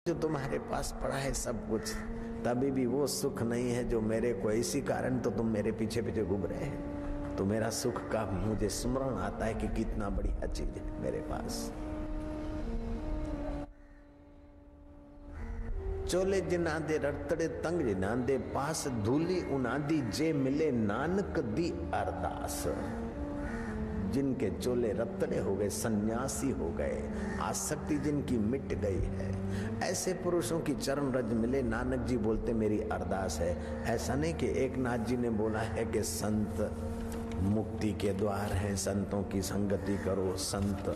जो तुम्हारे पास पड़ा है सब कुछ, तभी भी वो सुख नहीं है जो मेरे को, इसी कारण तो तुम मेरे पीछे पीछे घूम रहे हैं। तो मेरा सुख का मुझे स्मरण आता है कि कितना बढ़िया चीज है मेरे पास। चोले जिनादे रतड़े तंग जिनादे पास धूली उनादी जे मिले नानक दी अरदास। जिनके चोले रत्तड़े हो गए, सन्यासी हो गए, आसक्ति जिनकी मिट गई है, ऐसे पुरुषों की चरण रज मिले। नानक जी बोलते मेरी अरदास है। ऐसा नहीं कि एक नाथ जी ने बोला है कि संत मुक्ति के द्वार हैं, संतों की संगति करो, संत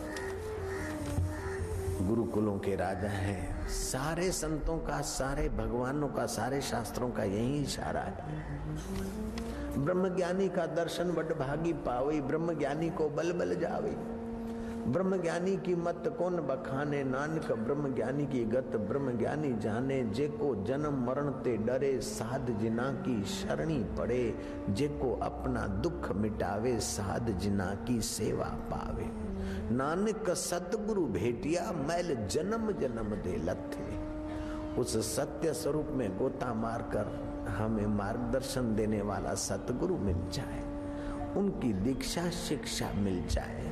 गुरुकुलों के राजा हैं। सारे संतों का, सारे भगवानों का, सारे शास्त्रों का यही इशारा है। ब्रह्मज्ञानी का दर्शन बड़ भागी पावे, ब्रह्मज्ञानी को बल बल जावे। ब्रह्मज्ञानी की मत कौन बखाने, नानक ब्रह्मज्ञानी की गत ब्रह्मज्ञानी जाने। जेको जन्म मरण ते डरे, साध जिना की शरणी पड़े। जेको अपना दुख मिटावे, साध जिना की सेवा पावे। नानक सतगुरु भेटिया, मैल जन्म जन्म दे लथे। उस सत्य स्वरूप में गोता मारकर हमें मार्गदर्शन देने वाला सतगुरु मिल जाए, उनकी दीक्षा शिक्षा मिल जाए,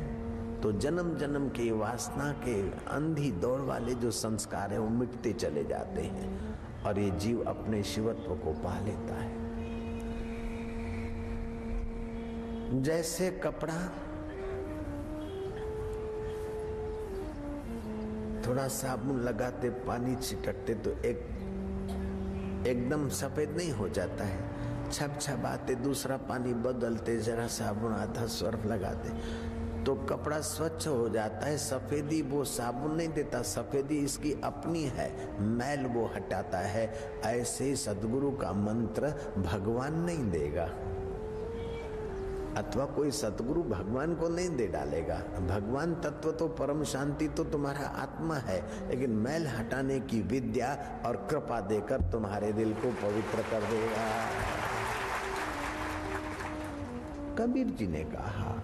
तो जन्म जन्म के वासना के अंधी दौड़ वाले जो संस्कार है वो मिटते चले जाते हैं और ये जीव अपने शिवत्व को पा लेता है। जैसे कपड़ा थोड़ा साबुन लगाते, पानी छिटकते तो एकदम सफेद नहीं हो जाता है, छप छपाते, दूसरा पानी बदलते, जरा साबुन आधा सर्फ लगाते तो कपड़ा स्वच्छ हो जाता है। सफेदी वो साबुन नहीं देता, सफेदी इसकी अपनी है, मैल वो हटाता है। ऐसे सद्गुरु का मंत्र भगवान नहीं देगा, अथवा कोई सतगुरु भगवान को नहीं दे डालेगा। भगवान तत्व तो, परम शांति तो तुम्हारा आत्मा है, लेकिन मैल हटाने की विद्या और कृपा देकर तुम्हारे दिल को पवित्र कर देगा। कबीर जी ने कहा,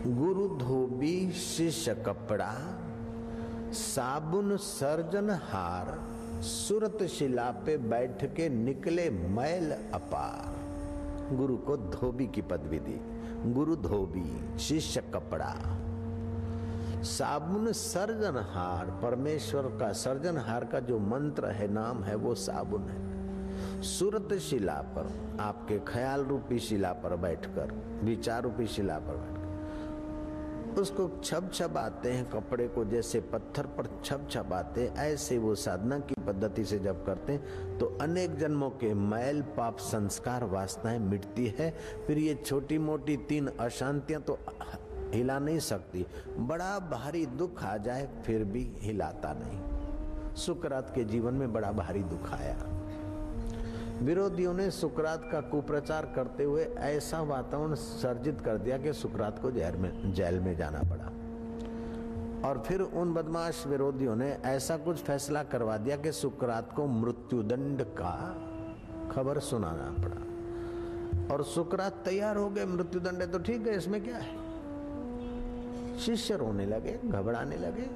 गुरु धोबी शिष्य कपड़ा, साबुन सर्जन हार। सुरत शिला पे बैठ के निकले मैल अपार। गुरु को धोबी की पदवी दी। गुरु धोबी, शिष्य कपड़ा, साबुन सर्जनहार। परमेश्वर का सर्जनहार का जो मंत्र है, नाम है, वो साबुन है। सुरत शिला पर, आपके ख्याल रूपी शिला पर बैठकर, विचार रूपी शिला पर बैठकर उसको छप छपाते हैं। कपड़े को जैसे पत्थर पर छप छपाते, ऐसे वो साधना की पद्धति से जब करते हैं तो अनेक जन्मों के मैल पाप संस्कार वासनाएं मिटती है। फिर ये छोटी मोटी 3 अशांतियां तो हिला नहीं सकती, बड़ा भारी दुख आ जाए फिर भी हिलाता नहीं। सुकरात के जीवन में बड़ा भारी दुख आया। विरोधियों ने सुकरात का कुप्रचार करते हुए ऐसा वातावरण सर्जित कर दिया कि सुकरात को जेल में जाना पड़ा। और फिर उन बदमाश विरोधियों ने ऐसा कुछ फैसला करवा दिया कि सुकरात को मृत्युदंड का खबर सुनाना पड़ा। और सुकरात तैयार हो गए, मृत्युदंड है तो ठीक है, इसमें क्या है। शिष्य रोने लगे, घबराने लगे।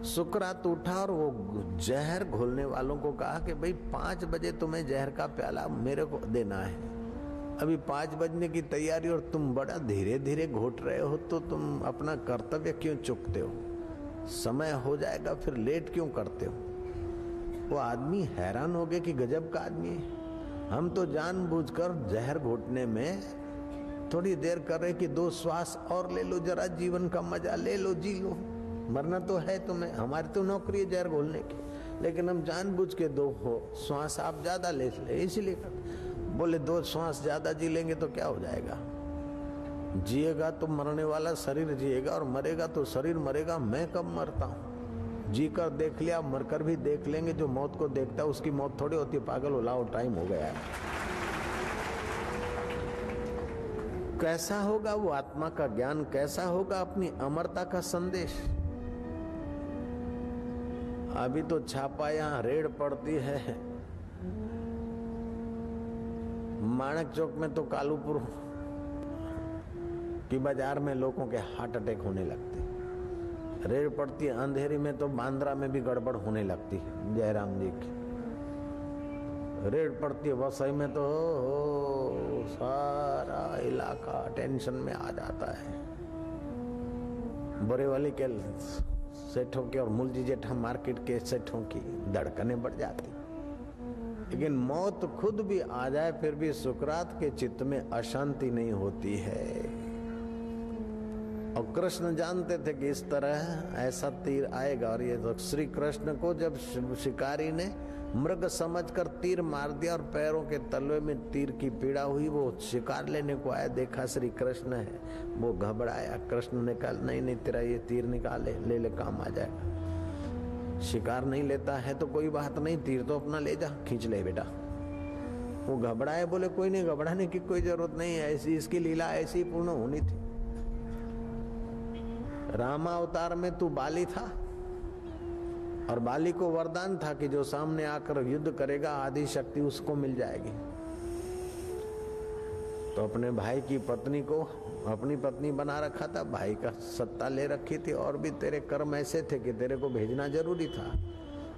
सुकरात उठा और वो जहर घोलने वालों को कहा कि भाई 5 बजे तुम्हें जहर का प्याला मेरे को देना है। अभी 5 बजने की तैयारी और तुम बड़ा धीरे धीरे घोट रहे हो, तो तुम अपना कर्तव्य क्यों चूकते हो? समय हो जाएगा फिर लेट क्यों करते हो? वो आदमी हैरान हो गए कि गजब का आदमी है। हम तो जानबूझकर जहर घोटने में थोड़ी देर कर रहे कि 2 श्वास और ले लो, जरा जीवन का मजा ले लो, जी लो, मरना तो है तुम्हें। हमारी तो नौकरी है जहर घोलने की, लेकिन हम जानबूझ के 2 श्वास आप ज्यादा ले इसलिए बोले 2 श्वास ज्यादा जी लेंगे तो क्या हो जाएगा। जिएगा तो मरने वाला शरीर जिएगा और मरेगा तो शरीर मरेगा। मैं कब मरता हूँ? जी कर देख लिया, मरकर भी देख लेंगे। जो मौत को देखता है उसकी मौत थोड़ी होती है, पागल हो लाओ, टाइम हो गया है। कैसा होगा वो आत्मा का ज्ञान, कैसा होगा अपनी अमरता का संदेश। अभी तो छापा यहाँ रेड पड़ती है, माणक चौक में तो कालूपुर की बाजार में लोगों के हार्ट अटैक होने लगते। रेड पड़ती है अंधेरी में तो बांद्रा में भी गड़बड़ होने लगती है। जयराम जी की रेड पड़ती है वसई में तो सारा इलाका टेंशन में आ जाता है। बोरेवली के सेठों की और मुलजी जेठा मार्केट के सेठों की धड़कनें बढ़ जाती। लेकिन मौत खुद भी आ जाए फिर भी सुकरात के चित्त में अशांति नहीं होती है। और कृष्ण जानते थे कि इस तरह ऐसा तीर आएगा। और ये तो श्री कृष्ण को जब शिकारी ने मृग समझकर तीर मार दिया और पैरों के तलवे में तीर की पीड़ा हुई, वो शिकार लेने को आया, देखा श्री कृष्ण है, वो घबराया। कृष्ण ने कहा नहीं नहीं तेरा ये तीर निकाले, ले ले काम आ जाएगा। शिकार नहीं लेता है तो कोई बात नहीं, तीर तो अपना ले जा, खींच ले बेटा। वो घबराए, बोले कोई नहीं, घबराने की कोई जरूरत नहीं है, ऐसी इसकी लीला ऐसी ही पूर्ण होनी थी। रामा अवतार में तू बाली था और बाली को वरदान था कि जो सामने आकर युद्ध करेगा आदि शक्ति उसको मिल जाएगी। तो अपने भाई की पत्नी को अपनी पत्नी बना रखा था, भाई का सत्ता ले रखी थी, और भी तेरे कर्म ऐसे थे कि तेरे को भेजना जरूरी था।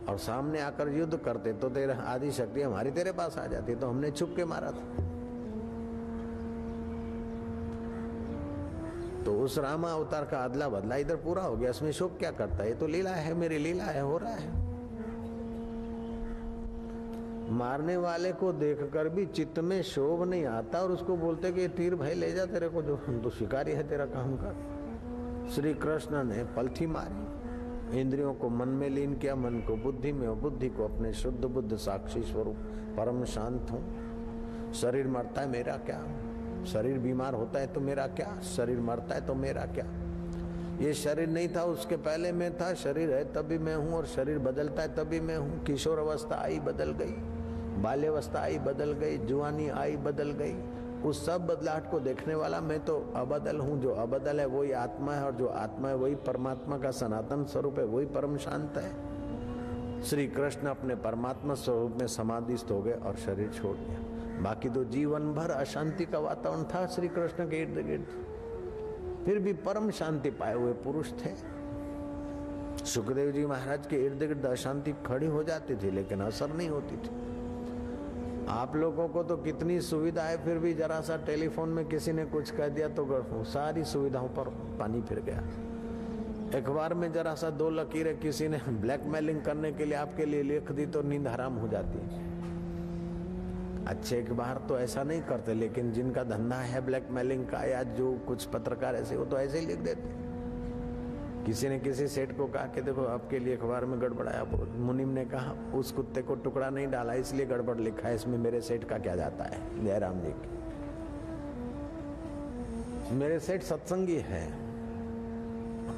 और सामने आकर युद्ध करते तो तेरे आदि शक्ति हमारी तेरे पास आ जाती, तो हमने छुप के मारा था। तो उस रामा अवतार का अदला बदला इधर पूरा हो गया, इसमें शोक क्या करता है? ये तो लीला है, मेरी लीला है, हो रहा है। मारने वाले को देखकर भी चित्त में शोभ नहीं आता और उसको बोलते कि तीर भाई ले जा, तेरे को जो तो शिकारी है, तेरा काम कर। श्री कृष्ण ने पलथी मारी, इंद्रियों को मन में लीन किया, मन को बुद्धि में और बुद्धि को अपने शुद्ध बुद्ध साक्षी स्वरूप परम शांत हूं। शरीर मरता है मेरा क्या, शरीर बीमार होता है तो मेरा क्या, शरीर मरता है तो मेरा क्या। ये शरीर नहीं था उसके पहले मैं था, शरीर है तभी मैं हूँ, और शरीर बदलता है तभी मैं हूँ। किशोर अवस्था आई बदल गई, बाल्यावस्था आई बदल गई, जुआनी आई बदल गई। उस सब बदलाहट को देखने वाला मैं तो अबदल हूँ। जो अबदल है वही आत्मा है, और जो आत्मा है वही परमात्मा का सनातन स्वरूप है, वही परम शांत है। श्री कृष्ण अपने परमात्मा स्वरूप में समाधिस्थ हो गए और शरीर छोड़ दिया। बाकी तो जीवन भर अशांति का वातावरण था श्री कृष्ण के इर्द गिर्द, फिर भी परम शांति पाए हुए पुरुष थे। सुखदेव जी महाराज के इर्द गिर्द अशांति खड़ी हो जाती थी लेकिन असर नहीं होती थी। आप लोगों को तो कितनी सुविधा है, फिर भी जरा सा टेलीफोन में किसी ने कुछ कह दिया तो सारी सुविधाओं पर पानी फिर गया। अखबार में जरा सा दो लकीरें किसी ने ब्लैकमेलिंग करने के लिए आपके लिए लिख दी तो नींद हराम हो जाती है। अच्छे अखबार तो ऐसा नहीं करते, लेकिन जिनका धंधा है ब्लैकमेलिंग का या जो कुछ पत्रकार ऐसे, वो तो ऐसे ही लिख देते। किसी ने किसी सेठ को कहा कि देखो आपके लिए अखबार में गड़बड़ाया, मुनीम ने कहा उस कुत्ते को टुकड़ा नहीं डाला इसलिए गड़बड़ लिखा है, इसमें मेरे सेठ का क्या जाता है। जयराम जी की मेरे सेठ सत्संगी है,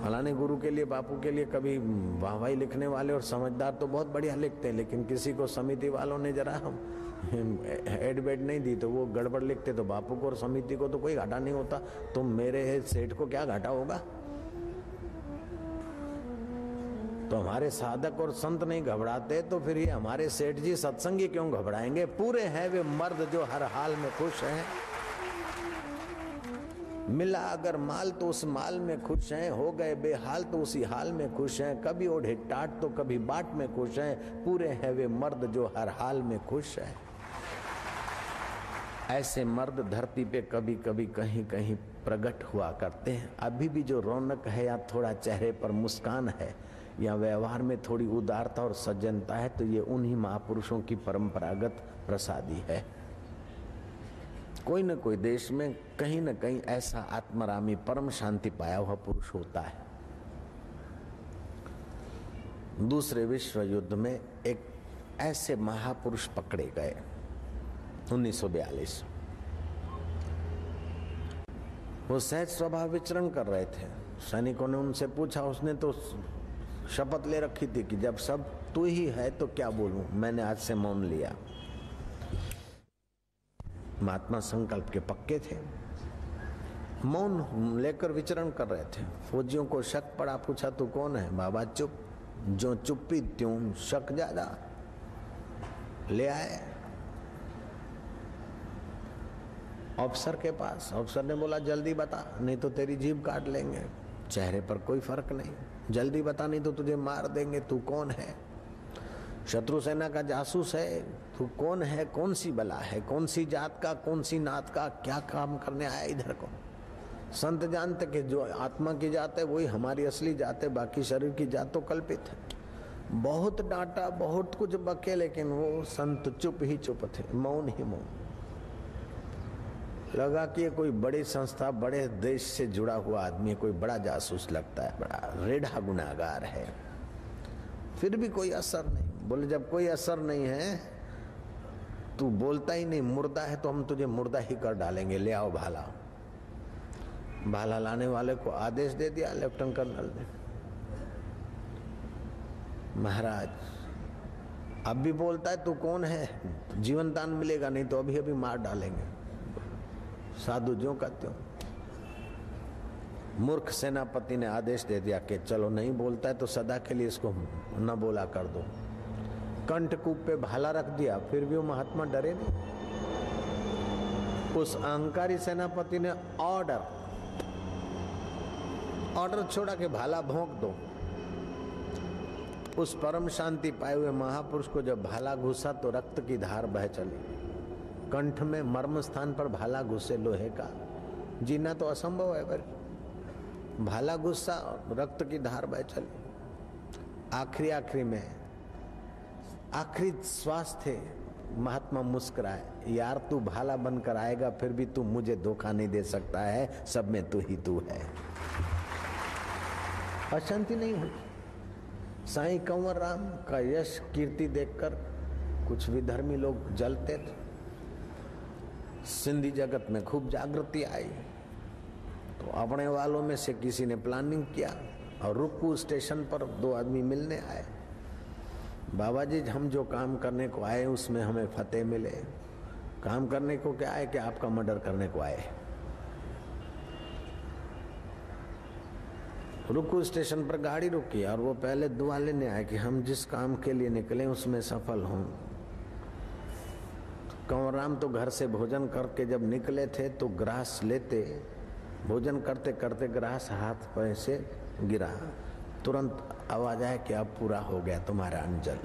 फलाने गुरु के लिए बापू के लिए कभी वाहवाही लिखने वाले और समझदार तो बहुत बढ़िया लिखते हैं, लेकिन किसी को समिति वालों ने जरा एड बेड नहीं दी तो वो गड़बड़ लिखते, तो बापू को और समिति को तो कोई घाटा नहीं होता, तो मेरे सेठ को क्या घाटा होगा। तो हमारे साधक और संत नहीं घबराते तो फिर ये हमारे सेठ जी सत्संगी क्यों घबराएंगे। पूरे हैं वे मर्द जो हर हाल में खुश हैं, मिला अगर माल तो उस माल में खुश हैं, हो गए बेहाल तो उसी हाल में खुश हैं, कभी ओढ़े टाट तो कभी बाट में खुश हैं। पूरे हैं वे मर्द जो हर हाल में खुश हैं। ऐसे मर्द धरती पे कभी कभी कहीं कहीं प्रकट हुआ करते हैं। अभी भी जो रौनक है या थोड़ा चेहरे पर मुस्कान है या व्यवहार में थोड़ी उदारता और सज्जनता है तो ये उन्हीं महापुरुषों की परंपरागत प्रसादी है। कोई न कोई देश में कहीं न कहीं ऐसा आत्मरामी परम शांति पाया हुआ पुरुष होता है। दूसरे विश्व युद्ध में एक ऐसे महापुरुष पकड़े गए 1942। वो सहज स्वभाव विचरण कर रहे थे। सैनिकों ने उनसे पूछा, उसने तो शपथ ले रखी थी कि जब सब तू ही है तो क्या बोलूं, मैंने आज से मौन लिया। महात्मा संकल्प के पक्के थे, मौन लेकर विचरण कर रहे थे। फौजियों को शक पड़ा, पूछा तू कौन है? बाबा चुप, जो चुप्पी त्यों शक ज्यादा। ले आए अफसर के पास। अफसर ने बोला जल्दी बता नहीं तो तेरी जीभ काट लेंगे। चेहरे पर कोई फर्क नहीं, जल्दी बता नहीं तो तुझे मार देंगे। तू कौन है? शत्रु सेना का जासूस है। तू कौन है? कौन सी बला है? कौन सी जात का, कौन सी नात का, क्या काम करने आया इधर को? संत जानते कि जो आत्मा की जात है वही हमारी असली जात है, बाकी शरीर की जात तो कल्पित है। बहुत डांटा, बहुत कुछ बके, लेकिन वो संत चुप ही चुप थे, मौन ही मौन। लगा कि ये कोई बड़ी संस्था, बड़े देश से जुड़ा हुआ आदमी है, कोई बड़ा जासूस लगता है, बड़ा रेढ़ा गुनाहगार है। फिर भी कोई असर नहीं। बोले जब कोई असर नहीं है, तू बोलता ही नहीं, मुर्दा है तो हम तुझे मुर्दा ही कर डालेंगे, ले आओ भाला। भाला लाने वाले को आदेश दे दिया लेफ्टिनेंट कर्नल ने, महाराज अब भी बोलता है तू कौन है, जीवन दान मिलेगा, नहीं तो अभी अभी मार डालेंगे। साधु ज्यों का त्यों। मूर्ख सेनापति ने आदेश दे दिया कि चलो नहीं बोलता है तो सदा के लिए इसको न बोला कर दो। कंठकूप पे भाला रख दिया, फिर भी वो महात्मा डरे नहीं। उस अहंकारी सेनापति ने ऑर्डर छोड़ा कि भाला भोंक दो। उस परम शांति पाए हुए महापुरुष को जब भाला घुसा तो रक्त की धार बह चली। कंठ में मर्म स्थान पर भाला घुसे लोहे का, जीना तो असंभव है। पर भाला घुसा और रक्त की धार बह चली। आखिरी में आखिरी श्वास थे, महात्मा मुस्कुराए, यार तू भाला बनकर आएगा फिर भी तू मुझे धोखा नहीं दे सकता है, सब में तू ही तू है। अशांति नहीं हुई। साईं कंवर राम का यश कीर्ति देखकर कुछ विधर्मी लोग जलते थे। सिंधी जगत में खूब जागृति आई, तो अपने वालों में से किसी ने प्लानिंग किया और रुक्कू स्टेशन पर दो आदमी मिलने आए। बाबा जी हम जो काम करने को आए उसमें हमें फतेह मिले। काम करने को क्या है कि आपका मर्डर करने को आए। रुक्कू स्टेशन पर गाड़ी रुकी और वो पहले दुआ लेने आए कि हम जिस काम के लिए निकले उसमें सफल हों। कंवर राम तो घर से भोजन करके जब निकले थे तो ग्रास लेते, भोजन करते करते ग्रास हाथ पैर से गिरा, तुरंत आवाज आया कि अब पूरा हो गया तुम्हारा अंजल।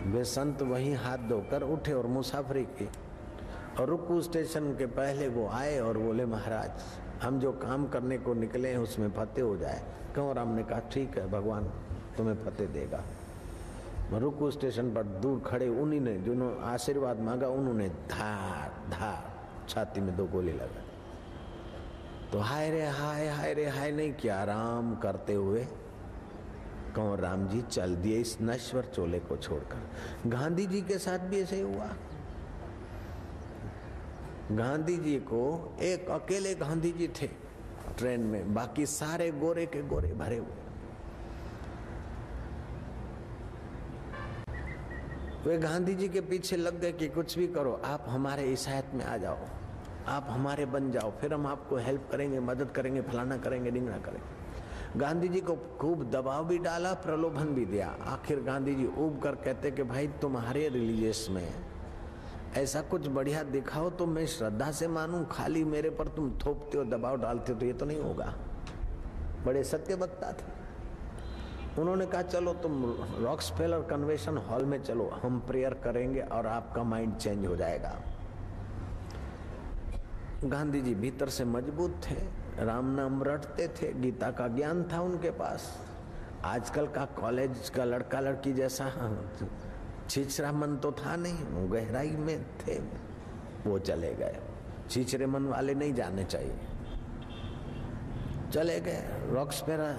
वे संत वहीं हाथ धोकर उठे और मुसाफरी की। और रुक्कू स्टेशन के पहले वो आए और बोले महाराज हम जो काम करने को निकले हैं उसमें फतेह हो जाए। कंवर राम ने कहा ठीक है, भगवान तुम्हें फतेह देगा। रुक्कू स्टेशन पर दूर खड़े उन्हीं ने जिन्होंने आशीर्वाद मांगा, उन्होंने धार धार छाती में 2 गोली लगा। तो हाय रे हाय, हाय रे हाय नहीं किया, आराम करते हुए कंवर राम जी चल दिए इस नश्वर चोले को छोड़कर। गांधी जी के साथ भी ऐसे ही हुआ। गांधी जी को एक अकेले गांधी जी थे ट्रेन में, बाकी सारे गोरे के गोरे भरे हुए। वे गांधी जी के पीछे लग गए कि कुछ भी करो, आप हमारे ईसाईयत में आ जाओ, आप हमारे बन जाओ, फिर हम आपको हेल्प करेंगे, मदद करेंगे, फलाना करेंगे, ढिंगना करेंगे। गांधी जी को खूब दबाव भी डाला, प्रलोभन भी दिया। आखिर गांधी जी ऊब कर कहते कि भाई तुम्हारे रिलीजियस में ऐसा कुछ बढ़िया दिखाओ तो मैं श्रद्धा से मानूं, खाली मेरे पर तुम थोपते हो, दबाव डालते हो तो ये तो नहीं होगा। बड़े सत्य वक्ता थे। उन्होंने कहा चलो तुम रॉक्सफेलर कन्वेंशन हॉल में चलो, हम प्रेयर करेंगे और आपका माइंड चेंज हो जाएगा। गांधी जी भीतर से मजबूत थे, राम नाम रटते थे, गीता का ज्ञान था उनके पास। आजकल का कॉलेज का लड़का लड़की जैसा छिछरा मन तो था नहीं, वो गहराई में थे, वो चले गए। छिछरे मन वाले नहीं जाने चाहिए। चले गए रॉक्सफेलर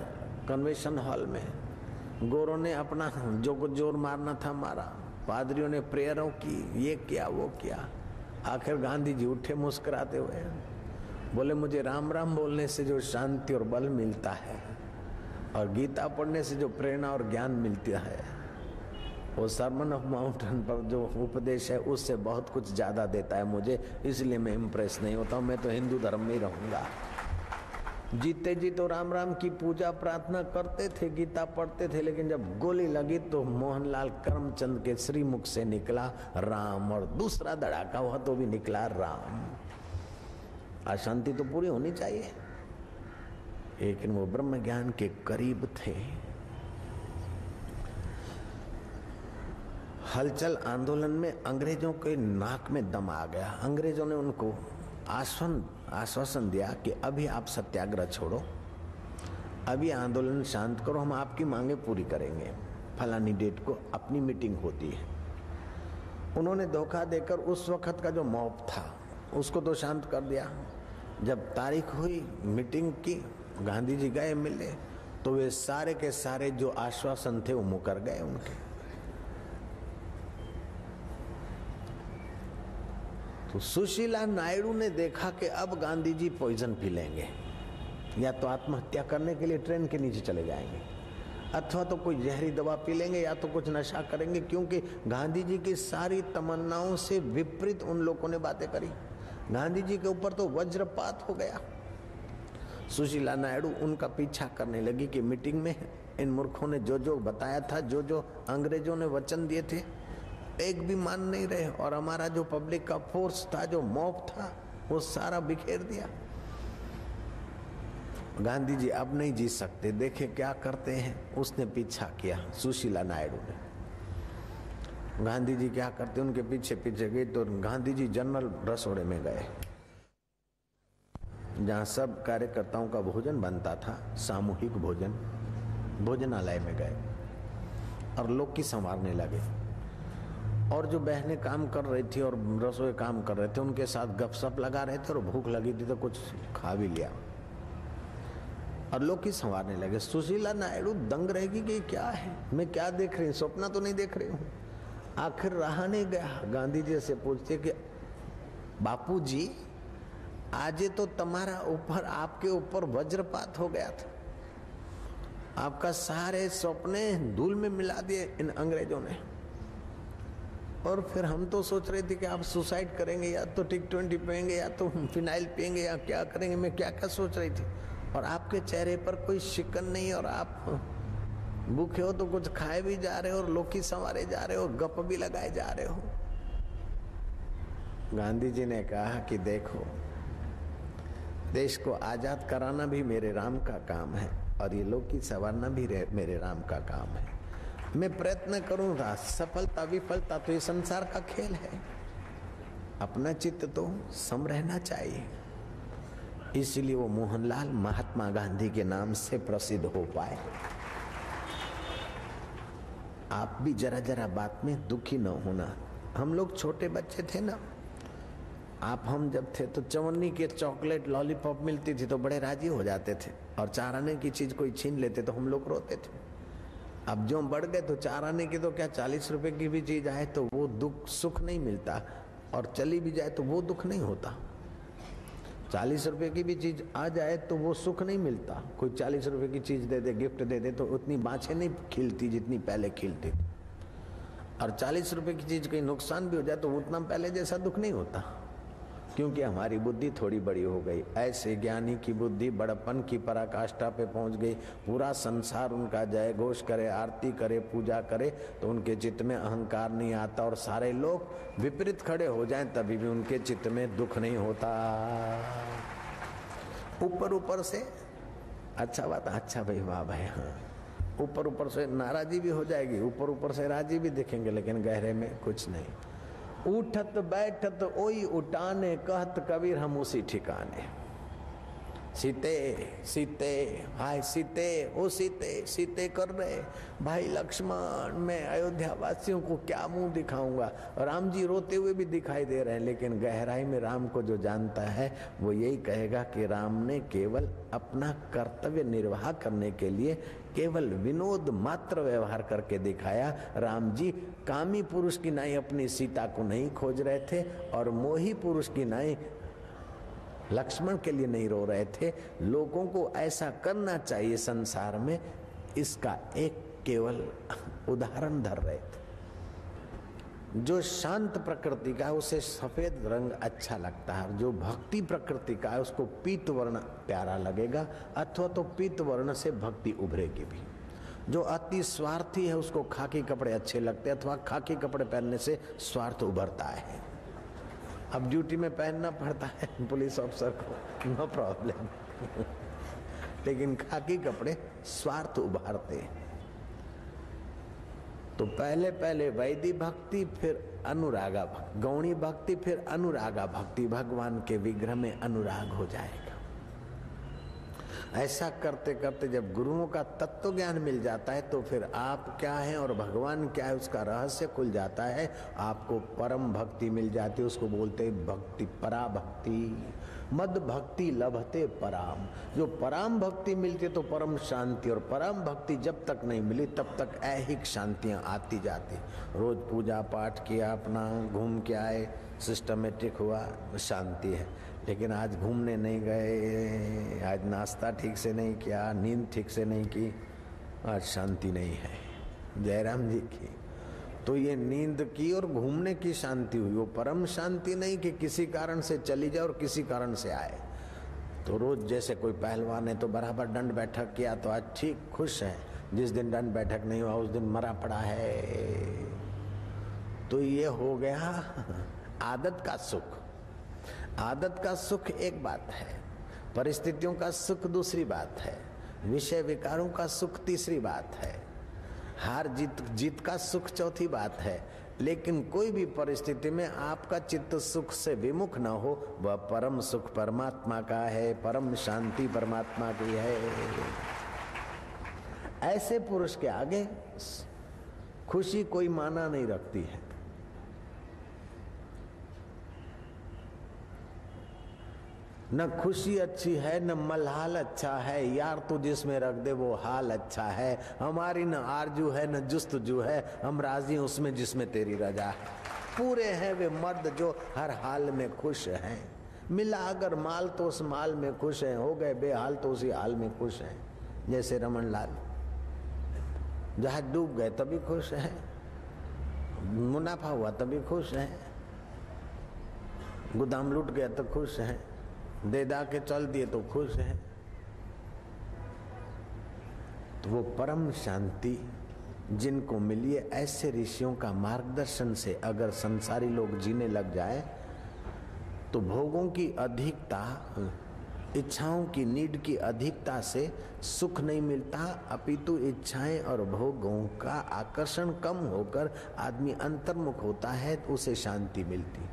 कन्वेंशन हॉल में। गोरों ने अपना जो कुछ जोर मारना था मारा, पादरियों ने प्रेयरों की, ये किया वो किया। आखिर गांधी जी उठे मुस्कुराते हुए, बोले मुझे राम राम बोलने से जो शांति और बल मिलता है और गीता पढ़ने से जो प्रेरणा और ज्ञान मिलता है, वो सरमन ऑफ माउंटेन पर जो उपदेश है उससे बहुत कुछ ज्यादा देता है मुझे। इसलिए मैं इम्प्रेस नहीं होता हूँ, मैं तो हिंदू धर्म में ही रहूंगा। जीते जी तो राम राम की पूजा प्रार्थना करते थे, गीता पढ़ते थे, लेकिन जब गोली लगी तो मोहनलाल करमचंद के श्रीमुख से निकला राम, और दूसरा धड़ाका हुआ तो भी निकला राम। अशांति तो पूरी होनी चाहिए। लेकिन वो ब्रह्म ज्ञान के करीब थे। हलचल आंदोलन में अंग्रेजों के नाक में दम आ गया। अंग्रेजों ने उनको आश्वासन दिया कि अभी आप सत्याग्रह छोड़ो, अभी आंदोलन शांत करो, हम आपकी मांगे पूरी करेंगे। फलानी डेट को अपनी मीटिंग होती है। उन्होंने धोखा देकर उस वक्त का जो मॉब था उसको तो शांत कर दिया। जब तारीख हुई मीटिंग की, गांधी जी गए मिले, तो वे सारे के सारे जो आश्वासन थे वो मुकर गए उनके। तो सुशीला नायडू ने देखा कि अब गांधी जी पॉइजन पी लेंगे, या तो आत्महत्या करने के लिए ट्रेन के नीचे चले जाएंगे, अथवा तो कोई जहरी दवा पी लेंगे, या तो कुछ नशा करेंगे, क्योंकि गांधी जी की सारी तमन्नाओं से विपरीत उन लोगों ने बातें करी। गांधी जी के ऊपर तो वज्रपात हो गया। सुशीला नायडू उनका पीछा करने लगी कि मीटिंग में इन मूर्खों ने जो जो बताया था, जो जो अंग्रेजों ने वचन दिए थे, एक भी मान नहीं रहे, और हमारा जो पब्लिक का फोर्स था, जो मॉब था, वो सारा बिखेर दिया। गांधी जी अब नहीं जी सकते, देखे क्या करते हैं। उसने पीछा किया सुशीला नायडू ने। गांधी जी क्या करते, उनके पीछे पीछे गए तो गांधी जी जनरल रसोड़े में गए, जहां सब कार्यकर्ताओं का भोजन बनता था, सामूहिक भोजन, भोजनालय में गए और लोग की संवारने लगे। और जो बहनें काम कर रही थी और रसोई काम कर रहे थे, उनके साथ गपशप लगा रहे थे, और भूख लगी थी तो कुछ खा भी लिया और लोग की संवारने लगे। सुशीला नायडू दंग रहेगी कि क्या है, मैं क्या देख रही हूँ, सपना तो नहीं देख रही हूँ। आखिर रहा नहीं गया, गांधी जी से पूछते कि बापूजी, आज तो तुम्हारा ऊपर, आपके ऊपर वज्रपात हो गया था, आपका सारे सपने धूल में मिला दिए इन अंग्रेजों ने, और फिर हम तो सोच रहे थे कि आप सुसाइड करेंगे, या तो टिक-20 पिएंगे, या तो फिनाइल पिएंगे, या क्या करेंगे। मैं क्या क्या सोच रही थी, और आपके चेहरे पर कोई शिकन नहीं, और आप भूखे हो तो कुछ खाए भी जा रहे हो, और लोकी संवारे जा रहे हो, गप भी लगाए जा रहे हो। गांधी जी ने कहा कि देखो, देश को आजाद कराना भी मेरे राम का काम है, और ये लोकी संवारना भी मेरे राम का काम है। मैं प्रयत्न करूंगा, सफलता विफलता तो ये संसार का खेल है, अपना चित्त तो सम रहना चाहिए। इसलिए वो मोहनलाल महात्मा गांधी के नाम से प्रसिद्ध हो पाए। आप भी जरा जरा बात में दुखी न होना। हम लोग छोटे बच्चे थे ना, हम जब थे तो चवन्नी के चॉकलेट लॉलीपॉप मिलती थी तो बड़े राजी हो जाते थे, और 4 आने की चीज कोई छीन लेते तो हम लोग रोते थे। अब जो बढ़ गए तो 4 आने की तो क्या, 40 रुपए की भी चीज आए तो वो दुख सुख नहीं मिलता, और चली भी जाए तो वो दुख नहीं होता। 40 रुपए की भी चीज आ जाए तो वो सुख नहीं मिलता। कोई 40 रुपए की चीज दे दे, गिफ्ट दे दे, तो उतनी बाँछें नहीं खिलती जितनी पहले खिलती थी, और 40 रुपए की चीज कहीं नुकसान भी हो जाए तो उतना पहले जैसा दुख नहीं होता, क्योंकि हमारी बुद्धि थोड़ी बड़ी हो गई। ऐसे ज्ञानी की बुद्धि बड़प्पन की पराकाष्ठा पे पहुंच गई। पूरा संसार उनका जय घोष करे, आरती करे, पूजा करे, तो उनके चित्त में अहंकार नहीं आता, और सारे लोग विपरीत खड़े हो जाएं तभी भी उनके चित्त में दुख नहीं होता। ऊपर ऊपर से अच्छा बात, अच्छा भाई, वाह भाई, हाँ, ऊपर ऊपर से नाराजी भी हो जाएगी, ऊपर ऊपर से राजी भी दिखेंगे, लेकिन गहरे में कुछ नहीं। उठत बैठत ओई उठाने, कहत कबीर हम उसी ठिकाने। सीते सीते हाय सीते, ओ सीते सीते कर रहे भाई लक्ष्मण, मैं अयोध्या वासियों को क्या मुंह दिखाऊंगा। राम जी रोते हुए भी दिखाई दे रहे हैं, लेकिन गहराई में राम को जो जानता है वो यही कहेगा कि राम ने केवल अपना कर्तव्य निर्वाह करने के लिए केवल विनोद मात्र व्यवहार करके दिखाया। राम जी कामी पुरुष की नाई अपनी सीता को नहीं खोज रहे थे, और मोही पुरुष की नाई लक्ष्मण के लिए नहीं रो रहे थे। लोगों को ऐसा करना चाहिए संसार में, इसका एक केवल उदाहरण धर रहे थे। जो शांत प्रकृति का है उसे सफेद रंग अच्छा लगता है, और जो भक्ति प्रकृति का है उसको पीत वर्ण प्यारा लगेगा, अथवा तो पीत वर्ण से भक्ति उभरेगी भी। जो अति स्वार्थी है उसको खाकी कपड़े अच्छे लगते हैं, अथवा खाकी कपड़े पहनने से स्वार्थ उभरता है। अब ड्यूटी में पहनना पड़ता है पुलिस ऑफिसर को, नो प्रॉब्लम। लेकिन खाकी कपड़े स्वार्थ उभारते। तो पहले पहले वैदिक भक्ति, फिर अनुरागा भक्ति, गौणी भक्ति, फिर अनुरागा भक्ति, भगवान के विग्रह में अनुराग हो जाएगा। ऐसा करते करते जब गुरुओं का तत्व ज्ञान मिल जाता है तो फिर आप क्या हैं और भगवान क्या है उसका रहस्य खुल जाता है। आपको परम भक्ति मिल जाती है, उसको बोलते हैं भक्ति, पराभक्ति। मद भक्ति लभते पराम। जो पराम भक्ति मिलती है तो परम शांति, और परम भक्ति जब तक नहीं मिली तब तक ऐहिक शांतियां आती जाती। रोज पूजा पाठ किया, अपना घूम के आए, सिस्टमेटिक हुआ, शांति है। लेकिन आज घूमने नहीं गए, आज नाश्ता ठीक से नहीं किया, नींद ठीक से नहीं की, आज शांति नहीं है। जयराम जी की तो ये नींद की और घूमने की शांति हुई, वो परम शांति नहीं कि किसी कारण से चली जाए और किसी कारण से आए। तो रोज जैसे कोई पहलवान है तो बराबर दंड बैठक किया तो आज ठीक खुश है, जिस दिन दंड बैठक नहीं हुआ उस दिन मरा पड़ा है। तो ये हो गया आदत का सुख। आदत का सुख एक बात है, परिस्थितियों का सुख दूसरी बात है, विषय विकारों का सुख तीसरी बात है, हार जीत का सुख चौथी बात है। लेकिन कोई भी परिस्थिति में आपका चित्त सुख से विमुख न हो, वह परम सुख परमात्मा का है, परम शांति परमात्मा की है। ऐसे पुरुष के आगे खुशी कोई माना नहीं रखती है। न खुशी अच्छी है, न मलहाल अच्छा है, यार तू जिसमें रख दे वो हाल अच्छा है। हमारी न आरजू है न जुस्तजू है, हम राजी उसमें जिसमें तेरी रजा है। पूरे हैं वे मर्द जो हर हाल में खुश हैं। मिला अगर माल तो उस माल में खुश हैं, हो गए बेहाल तो उसी हाल में खुश हैं। जैसे रमन लाल, जहाज डूब गए तभी खुश हैं, मुनाफा हुआ तभी खुश हैं, गोदाम लूट गया तो खुश हैं, दे दा के चल दिए तो खुश है। तो वो परम शांति जिनको मिली है, ऐसे ऋषियों का मार्गदर्शन से अगर संसारी लोग जीने लग जाए तो भोगों की अधिकता, इच्छाओं की नीड की अधिकता से सुख नहीं मिलता, अपितु इच्छाएं और भोगों का आकर्षण कम होकर आदमी अंतर्मुख होता है तो उसे शांति मिलती।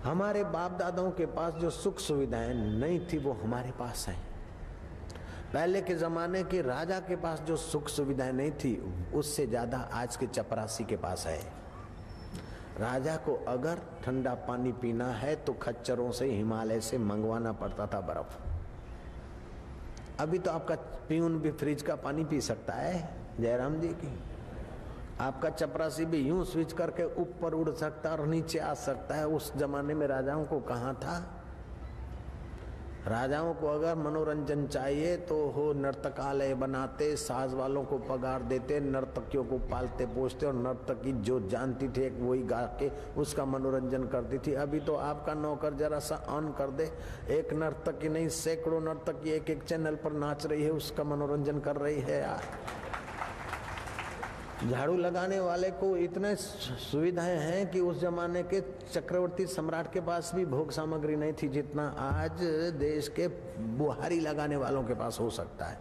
हमारे बाप दादाओं के पास जो सुख सुविधाएं नहीं थी वो हमारे पास है। पहले के जमाने के राजा के पास जो सुख सुविधाएं नहीं थी उससे ज्यादा आज के चपरासी के पास है। राजा को अगर ठंडा पानी पीना है तो खच्चरों से, हिमालय से मंगवाना पड़ता था बर्फ। अभी तो आपका पीऊन भी फ्रिज का पानी पी सकता है। जयराम जी की आपका चपरासी भी यूं स्विच करके ऊपर उड़ सकता और नीचे आ सकता है। उस जमाने में राजाओं को कहां था। राजाओं को अगर मनोरंजन चाहिए तो हो नर्तकालय बनाते, साज वालों को पगार देते, नर्तकियों को पालते पोसते, और नर्तकी जो जानती थी एक वही गा के उसका मनोरंजन करती थी। अभी तो आपका नौकर जरा सा ऑन कर दे, एक नर्तकी नहीं सैकड़ों नर्तकी एक एक चैनल पर नाच रही है, उसका मनोरंजन कर रही है यार। झाड़ू लगाने वाले को इतने सुविधाएं हैं कि उस जमाने के चक्रवर्ती सम्राट के पास भी भोग सामग्री नहीं थी जितना आज देश के बुहारी लगाने वालों के पास हो सकता है।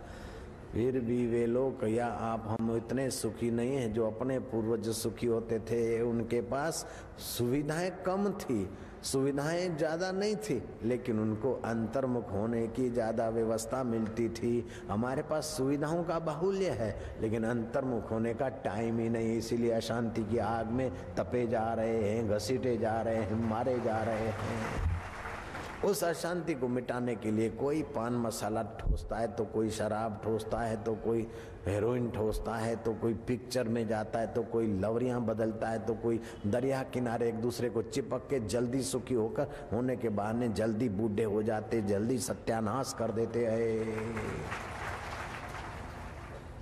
फिर भी वे लोग या आप हम इतने सुखी नहीं हैं जो अपने पूर्वज सुखी होते थे। उनके पास सुविधाएं कम थी, सुविधाएं ज्यादा नहीं थी, लेकिन उनको अंतर्मुख होने की ज्यादा व्यवस्था मिलती थी। हमारे पास सुविधाओं का बाहुल्य है लेकिन अंतर्मुख होने का टाइम ही नहीं, इसीलिए अशांति की आग में तपे जा रहे हैं, घसीटे जा रहे हैं, मारे जा रहे हैं। उस अशांति को मिटाने के लिए कोई पान मसाला ठोसता है तो कोई शराब ठोसता है तो कोई हेरोइन ठोसता है तो कोई पिक्चर में जाता है तो कोई लवरियां बदलता है तो कोई दरिया किनारे एक दूसरे को चिपक के जल्दी सुखी होने के बहाने जल्दी बूढ़े हो जाते, जल्दी सत्यानाश कर देते हैं।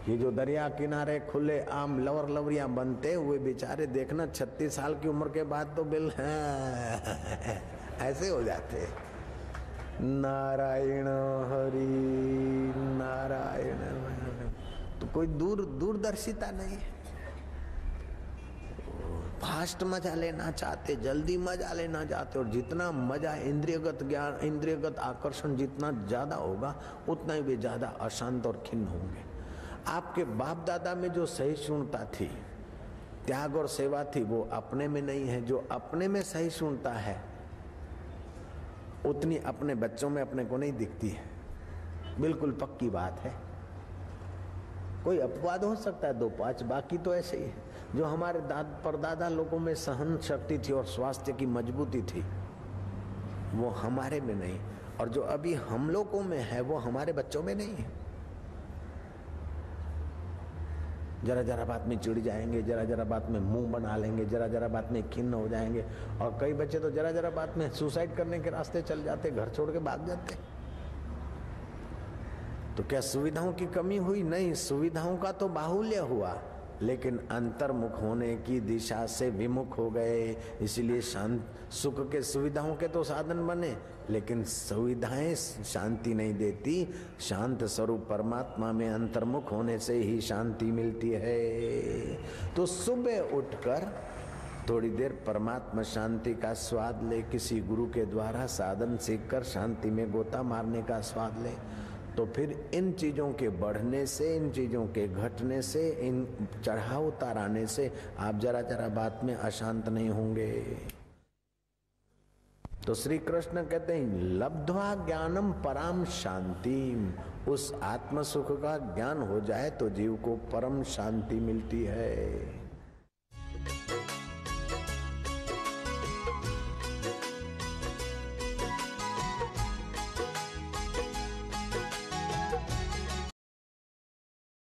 ये जो दरिया किनारे खुले आम लवर लवरियां बनते हुए बेचारे देखना 36 साल की उम्र के बाद तो बिल ऐसे हो जाते। नारायण हरि नारायण, तो कोई दूरदर्शिता नहीं है। फास्ट मजा लेना चाहते, जल्दी मजा लेना चाहते, और जितना मजा इंद्रियगत ज्ञान, इंद्रियगत आकर्षण जितना ज्यादा होगा उतना ही वे ज्यादा अशांत और खिन्न होंगे। आपके बाप दादा में जो सहिष्णुता थी, त्याग और सेवा थी, वो अपने में नहीं है। जो अपने में सहिष्णुता है उतनी अपने बच्चों में अपने को नहीं दिखती है। बिल्कुल पक्की बात है। कोई अपवाद हो सकता है 2-5, बाकी तो ऐसे ही है। जो हमारे परदादा लोगों में सहन शक्ति थी और स्वास्थ्य की मजबूती थी, वो हमारे में नहीं, और जो अभी हम लोगों में है वो हमारे बच्चों में नहीं है। जरा जरा बात में चिढ़ जाएंगे, जरा जरा बात में मुंह बना लेंगे, जरा जरा बात में खिन्न हो जाएंगे, और कई बच्चे तो जरा जरा बात में सुसाइड करने के रास्ते चल जाते, घर छोड़ के भाग जाते। तो क्या सुविधाओं की कमी हुई? नहीं, सुविधाओं का तो बाहुल्य हुआ, लेकिन अंतर्मुख होने की दिशा से विमुख हो गए। इसीलिए सुख के सुविधाओं के तो साधन बने, लेकिन सुविधाएं शांति नहीं देती। शांत स्वरूप परमात्मा में अंतर्मुख होने से ही शांति मिलती है। तो सुबह उठकर थोड़ी देर परमात्मा शांति का स्वाद ले, किसी गुरु के द्वारा साधन सीखकर शांति में गोता मारने का स्वाद ले, तो फिर इन चीजों के बढ़ने से, इन चीजों के घटने से, इन चढ़ाव उतार आने से आप जरा जरा बात में अशांत नहीं होंगे। तो श्री कृष्ण कहते हैं लब्ध्वा ज्ञानम पराम शांतिम, उस आत्म सुख का ज्ञान हो जाए तो जीव को परम शांति मिलती है।